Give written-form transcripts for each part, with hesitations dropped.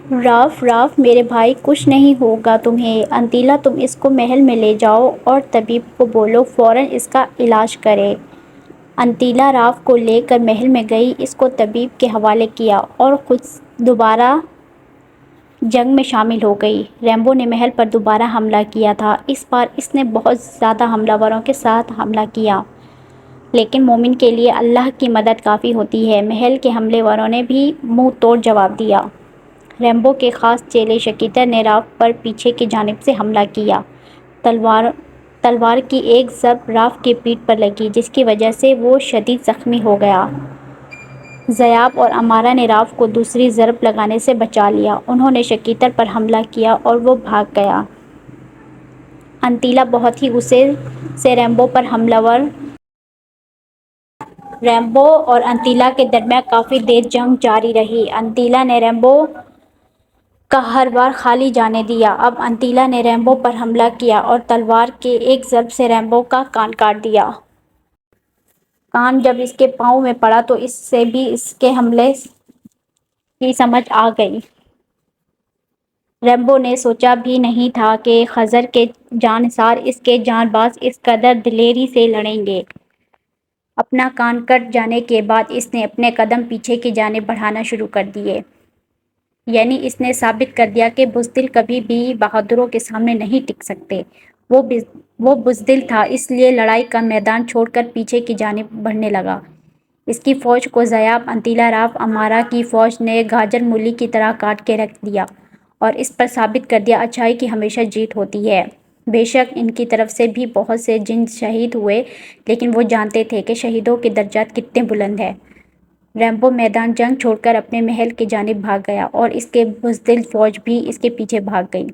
Rough rough میرے بھائی، کچھ نہیں ہوگا تمہیں۔ انتیلا تم اس کو محل میں لے جاؤ اور طبیب کو بولو فوراً اس کا علاج کرے۔ انتیلا راف کو لے کر محل میں گئی، اس کو طبیب کے حوالے کیا اور خود دوبارہ جنگ میں شامل ہو گئی۔ ریمبو نے محل پر دوبارہ حملہ کیا تھا۔ اس بار اس نے بہت زیادہ حملہ وروں کے ساتھ حملہ کیا، لیکن مومن کے لیے اللہ کی مدد کافی ہوتی ہے۔ محل کے حملے وروں نے بھی منہ توڑ جواب دیا۔ ریمبو کے خاص چیلے شکیتر نے راف پر پیچھے کی جانب سے حملہ کیا۔ تلوار کی ایک ضرب راف کی پیٹھ پر لگی، جس کی وجہ سے وہ شدید زخمی ہو گیا۔ ضیاب اور امارا نے راف کو دوسری ضرب لگانے سے بچا لیا۔ انہوں نے شکیتر پر حملہ کیا اور وہ بھاگ گیا۔ انتیلا بہت ہی غصے سے ریمبو پر حملہ ور۔ ریمبو اور انتیلا کے درمیان کافی دیر جنگ جاری رہی۔ انتیلا نے ریمبو کا ہر وار خالی جانے دیا۔ اب انتیلا نے ریمبو پر حملہ کیا اور تلوار کے ایک ضرب سے ریمبو کا کان کاٹ دیا۔ کان جب اس کے پاؤں میں پڑا تو اس سے بھی اس کے حملے کی سمجھ آ گئی۔ ریمبو نے سوچا بھی نہیں تھا کہ خضر کے جانثار اس کے جاں باز اس قدر دلیری سے لڑیں گے۔ اپنا کان کٹ جانے کے بعد اس نے اپنے قدم پیچھے کی جانب بڑھانا شروع کر دیے۔ یعنی اس نے ثابت کر دیا کہ بزدل کبھی بھی بہادروں کے سامنے نہیں ٹک سکتے۔ وہ بزدل تھا، اس لیے لڑائی کا میدان چھوڑ کر پیچھے کی جانب بڑھنے لگا۔ اس کی فوج کو ضیاب، انتیلا، راف، امارا کی فوج نے گاجر مولی کی طرح کاٹ کے رکھ دیا اور اس پر ثابت کر دیا اچھائی کی ہمیشہ جیت ہوتی ہے۔ بے شک ان کی طرف سے بھی بہت سے جن شہید ہوئے، لیکن وہ جانتے تھے کہ شہیدوں کے درجات کتنے بلند ہیں۔ ریمبو میدان جنگ چھوڑ کر اپنے محل کی جانب بھاگ گیا اور اس کے بزدل فوج بھی اس کے پیچھے بھاگ گئی۔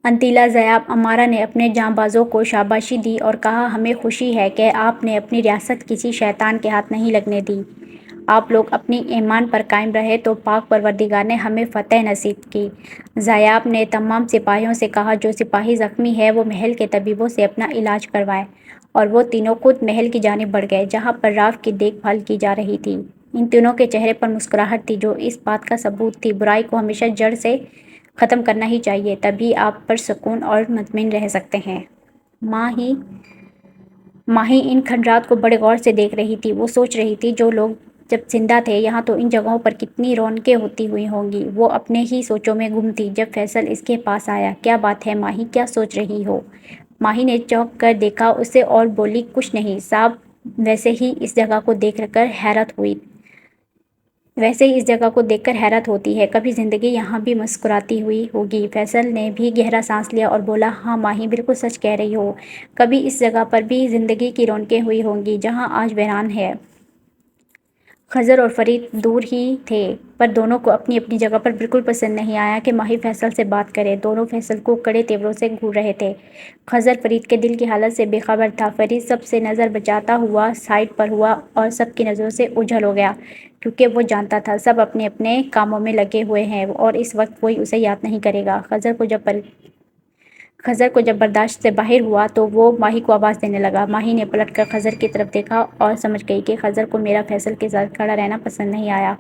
انتیلا، ضیاب، امارا نے اپنے جاں بازوں کو شاباشی دی اور کہا ہمیں خوشی ہے کہ آپ نے اپنی ریاست کسی شیطان کے ہاتھ نہیں لگنے دی۔ آپ لوگ اپنی ایمان پر قائم رہے تو پاک پروردگار نے ہمیں فتح نصیب کی۔ ضیاب نے تمام سپاہیوں سے کہا جو سپاہی زخمی ہے وہ محل کے طبیبوں سے اپنا علاج کروائیں، اور وہ تینوں خود محل کی جانب بڑھ گئے جہاں پر راف کی دیکھ بھال کی جا رہی تھی۔ ان تینوں کے چہرے پر مسکراہٹ تھی، جو اس بات کا ثبوت تھی برائی کو ہمیشہ جڑ سے ختم کرنا ہی چاہیے، تبھی آپ پرسکون اور مطمئن رہ سکتے ہیں۔ ماہی ان کھنڈرات کو بڑے غور سے دیکھ رہی تھی۔ وہ سوچ رہی تھی جو لوگ جب زندہ تھے یہاں تو ان جگہوں پر کتنی رونقیں ہوتی ہوئی ہوں گی۔ وہ اپنے ہی سوچوں میں گم تھی جب فیصل اس کے پاس آیا۔ کیا بات ہے ماہی، کیا سوچ رہی ہو؟ ماہی نے چونک کر دیکھا اسے اور بولی کچھ نہیں صاحب، ویسے ہی اس جگہ کو دیکھ کر حیرت ہوتی ہے، کبھی زندگی یہاں بھی مسکراتی ہوئی ہوگی۔ فیصل نے بھی گہرا سانس لیا اور بولا ہاں ماہی، بالکل سچ کہہ رہی ہو، کبھی اس جگہ پر بھی زندگی کی رونقیں ہوئی ہوں گی جہاں آج ویران ہے۔ خضر اور فرید دور ہی تھے، پر دونوں کو اپنی اپنی جگہ پر بالکل پسند نہیں آیا کہ ماہی فیصل سے بات کرے۔ دونوں فیصل کو کڑے تیوروں سے گھور رہے تھے۔ خضر فرید کے دل کی حالت سے بے خبر تھا۔ فرید سب سے نظر بچاتا ہوا سائڈ پر ہوا اور سب کی نظروں سے اوجھل ہو گیا، کیونکہ وہ جانتا تھا سب اپنے اپنے کاموں میں لگے ہوئے ہیں اور اس وقت کوئی اسے یاد نہیں کرے گا۔ خضر کو جب برداشت سے باہر ہوا تو وہ ماہی کو آواز دینے لگا۔ ماہی نے پلٹ کر خضر کی طرف دیکھا اور سمجھ گئی کہ خضر کو میرا فیصل کے ساتھ کھڑا رہنا پسند نہیں آیا،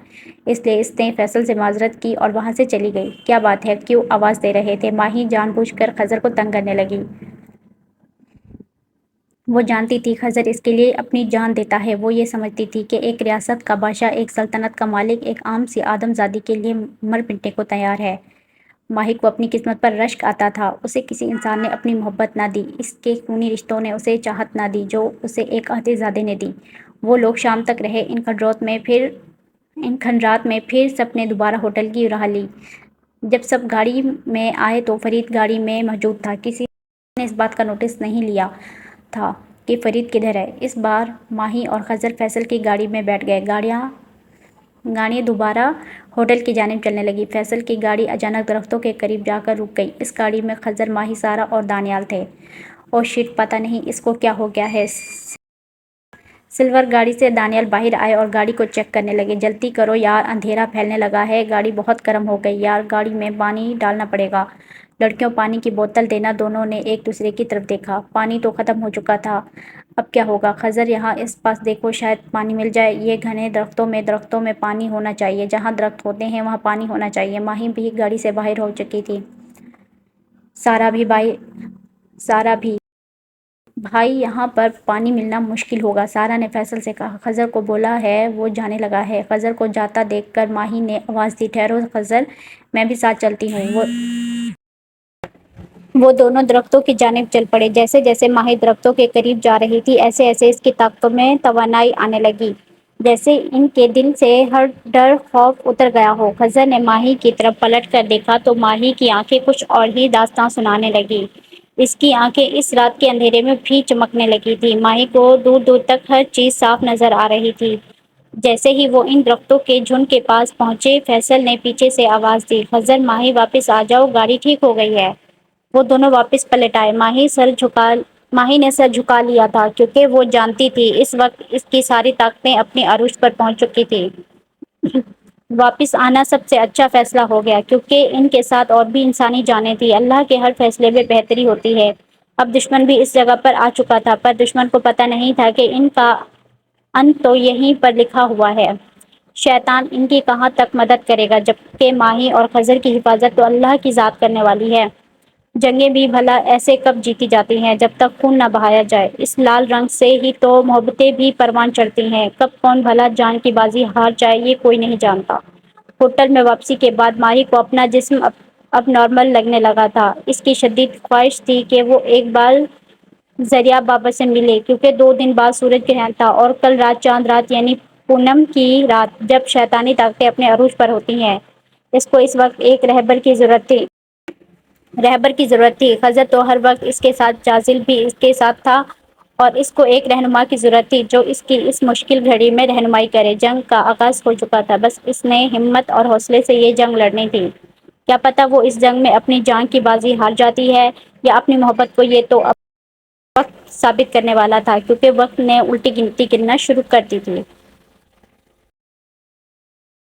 اس لیے اس نے فیصل سے معذرت کی اور وہاں سے چلی گئی۔ کیا بات ہے، کیوں آواز دے رہے تھے؟ ماہی جان بوجھ کر خضر کو تنگ کرنے لگی۔ وہ جانتی تھی خضر اس کے لیے اپنی جان دیتا ہے۔ وہ یہ سمجھتی تھی کہ ایک ریاست کا بادشاہ، ایک سلطنت کا مالک ایک عام سی آدم زادی کے لیے مر مٹنے کو تیار ہے۔ ماہی کو اپنی قسمت پر رشک آتا تھا۔ اسے کسی انسان نے اپنی محبت نہ دی، اس کے خونی رشتوں نے اسے چاہت نہ دی جو اسے ایک عہدے زادے نے دی۔ وہ لوگ شام تک رہے ان کھنڈرات میں، پھر سب نے دوبارہ ہوٹل کی راہ لی۔ جب سب گاڑی میں آئے تو فرید گاڑی میں موجود تھا۔ کسی نے اس بات کا نوٹس نہیں لیا تھا کہ فرید کدھر ہے۔ اس بار ماہی اور خضر فیصل کی گاڑی میں بیٹھ گئے۔ گاڑیاں دوبارہ ہوٹل کی جانب چلنے لگی۔ فیصل کی گاڑی اچانک درختوں کے قریب جا کر رک گئی۔ اس گاڑی میں خضر، ماہی، سارا اور دانیال تھے۔ او شٹ، پتہ نہیں اس کو کیا ہو گیا ہے۔ سلور گاڑی سے دانیال باہر آئے اور گاڑی کو چیک کرنے لگے۔ جلدی کرو یار، اندھیرا پھیلنے لگا ہے، گاڑی بہت گرم ہو گئی یار، گاڑی میں پانی ڈالنا پڑے گا۔ لڑکیوں، پانی کی بوتل دینا۔ دونوں نے ایک دوسرے کی طرف دیکھا۔ پانی تو ختم ہو چکا تھا۔ اب کیا ہوگا؟ خضر یہاں اس پاس دیکھو، شاید پانی مل جائے۔ یہ گھنے درختوں میں پانی ہونا چاہیے، جہاں درخت ہوتے ہیں وہاں پانی ہونا چاہیے۔ ماہی بھی گاڑی سے باہر ہو چکی تھی، سارا بھی بھائی یہاں پر پانی ملنا مشکل ہوگا، سارا نے فیصل سے کہا۔ خضر کو بولا ہے وہ جانے لگا ہے۔ خضر کو جاتا دیکھ کر ماہی نے آواز دی، ٹھہرو خضر، میں بھی ساتھ چلتی ہوں۔ وہ دونوں درختوں کی جانب چل پڑے۔ جیسے جیسے ماہی درختوں کے قریب جا رہی تھی، ایسے ایسے اس کی طاقتوں میں توانائی آنے لگی، جیسے ان کے دل سے ہر ڈر خوف اتر گیا ہو۔ خضر نے ماہی کی طرف پلٹ کر دیکھا تو ماہی کی آنکھیں کچھ اور ہی داستان سنانے لگی۔ اس کی آنکھیں اس رات کے اندھیرے میں بھی چمکنے لگی تھی۔ ماہی کو دور دور تک ہر چیز صاف نظر آ رہی تھی۔ جیسے ہی وہ ان درختوں کے جھنڈ کے پاس پہنچے، فیصل نے پیچھے سے آواز دی، خضر، ماہی، واپس آ جاؤ، گاڑی ٹھیک ہو گئی ہے۔ وہ دونوں واپس پلٹ آئے۔ ماہی نے سر جھکا لیا تھا، کیونکہ وہ جانتی تھی اس وقت اس کی ساری طاقتیں اپنی عروج پر پہنچ چکی تھی۔ واپس آنا سب سے اچھا فیصلہ ہو گیا، کیونکہ ان کے ساتھ اور بھی انسانی جانیں تھیں۔ اللہ کے ہر فیصلے میں بہتری ہوتی ہے۔ اب دشمن بھی اس جگہ پر آ چکا تھا، پر دشمن کو پتہ نہیں تھا کہ ان کا انت تو یہیں پر لکھا ہوا ہے۔ شیطان ان کی کہاں تک مدد کرے گا، جبکہ ماہی اور خضر کی حفاظت تو اللہ کی ذات کرنے والی ہے۔ جنگیں بھی بھلا ایسے کب جیتی جاتی ہیں جب تک خون نہ بہایا جائے۔ اس لال رنگ سے ہی تو محبتیں بھی پروان چڑھتی ہیں۔ کب کون بھلا جان کی بازی ہار جائے یہ کوئی نہیں جانتا۔ ہوٹل میں واپسی کے بعد ماہی کو اپنا جسم اب نارمل لگنے لگا تھا۔ اس کی شدید خواہش تھی کہ وہ ایک بار زریعہ بابا سے ملے، کیونکہ 2 دن بعد سورج گرہن تھا اور کل رات چاند رات یعنی پونم کی رات، جب شیطانی طاقتیں اپنے عروج پر ہوتی ہیں۔ اس کو اس وقت ایک رہبر کی ضرورت تھی۔ خضر تو ہر وقت اس کے ساتھ، جازل بھی اس کے ساتھ تھا، اور اس کو ایک رہنما کی ضرورت تھی جو اس کی اس مشکل گھڑی میں رہنمائی کرے۔ جنگ کا آغاز ہو چکا تھا، بس اس نے ہمت اور حوصلے سے یہ جنگ لڑنی تھی۔ کیا پتہ وہ اس جنگ میں اپنی جان کی بازی ہار جاتی ہے یا اپنی محبت کو۔ یہ تو اب وقت ثابت کرنے والا تھا، کیونکہ وقت نے الٹی گنتی گننا شروع کر دی تھی۔